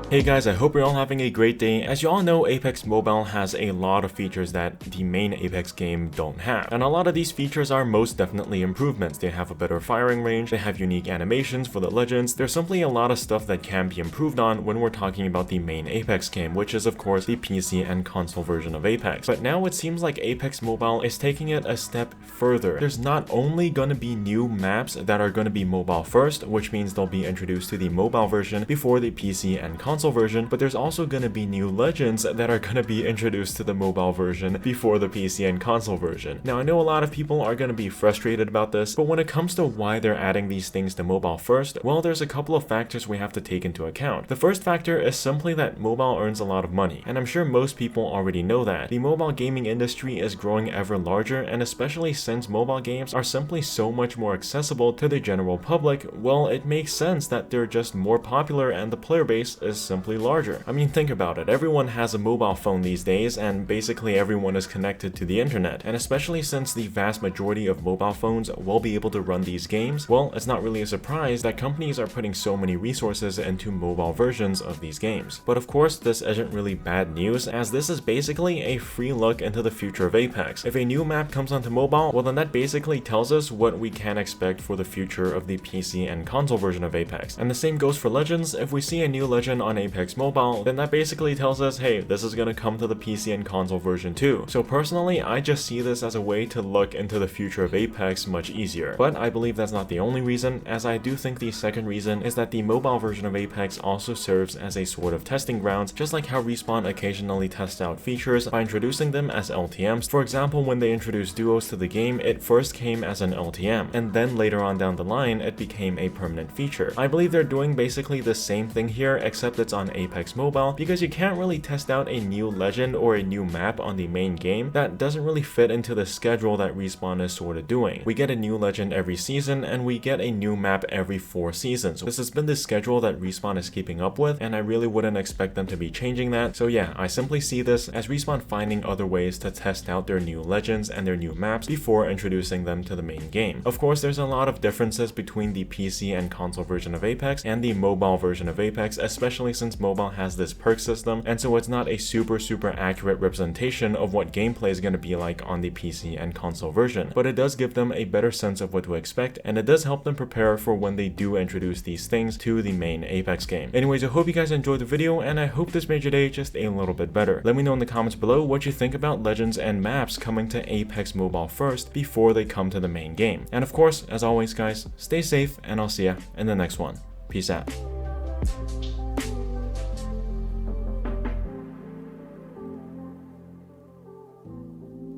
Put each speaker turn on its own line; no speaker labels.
Hey guys, I hope you're all having a great day. As you all know, Apex Mobile has a lot of features that the main Apex game don't have. And a lot of these features are most definitely improvements. They have a better firing range, they have unique animations for the legends. There's simply a lot of stuff that can be improved on when we're talking about the main Apex game, which is of course the PC and console version of Apex. But now it seems like Apex Mobile is taking it a step further. There's not only going to be new maps that are going to be mobile first, which means they'll be introduced to the mobile version before the PC and console version, but there's also going to be new legends that are going to be introduced to the mobile version before the PC and console version. Now I know a lot of people are going to be frustrated about this, but when it comes to why they're adding these things to mobile first, well, there's a couple of factors we have to take into account. The first factor is simply that mobile earns a lot of money, and I'm sure most people already know that. The mobile gaming industry is growing ever larger, and especially since mobile games are simply so much more accessible to the general public, well, it makes sense that they're just more popular and the player base is simply larger. I mean, think about it. Everyone has a mobile phone these days, and basically everyone is connected to the internet. And especially since the vast majority of mobile phones will be able to run these games, well, it's not really a surprise that companies are putting so many resources into mobile versions of these games. But of course, this isn't really bad news, as this is basically a free look into the future of Apex. If a new map comes onto mobile, well then that basically tells us what we can expect for the future of the PC and console version of Apex. And the same goes for legends. If we see a new legend on Apex Mobile, then that basically tells us, hey, this is gonna come to the PC and console version too. So personally, I just see this as a way to look into the future of Apex much easier. But I believe that's not the only reason, as I do think the second reason is that the mobile version of Apex also serves as a sort of testing grounds, just like how Respawn occasionally tests out features by introducing them as LTMs. For example, when they introduced duos to the game, it first came as an LTM, and then later on down the line, it became a permanent feature. I believe they're doing basically the same thing here, except it's on Apex Mobile, because you can't really test out a new legend or a new map on the main game that doesn't really fit into the schedule that Respawn is sort of doing. We get a new legend every season, and we get a new map every 4 seasons. This has been the schedule that Respawn is keeping up with, and I really wouldn't expect them to be changing that. So yeah, I simply see this as Respawn finding other ways to test out their new legends and their new maps before introducing them to the main game. Of course, there's a lot of differences between the PC and console version of Apex and the mobile version of Apex, especially since mobile has this perk system, and so it's not a super accurate representation of what gameplay is going to be like on the PC and console version, but it does give them a better sense of what to expect, and it does help them prepare for when they do introduce these things to the main Apex game. Anyways, I hope you guys enjoyed the video, and I hope this made your day just a little bit better. Let me know in the comments below what you think about legends and maps coming to Apex Mobile first before they come to the main game. And of course, as always guys, stay safe, and I'll see ya in the next one. Peace out.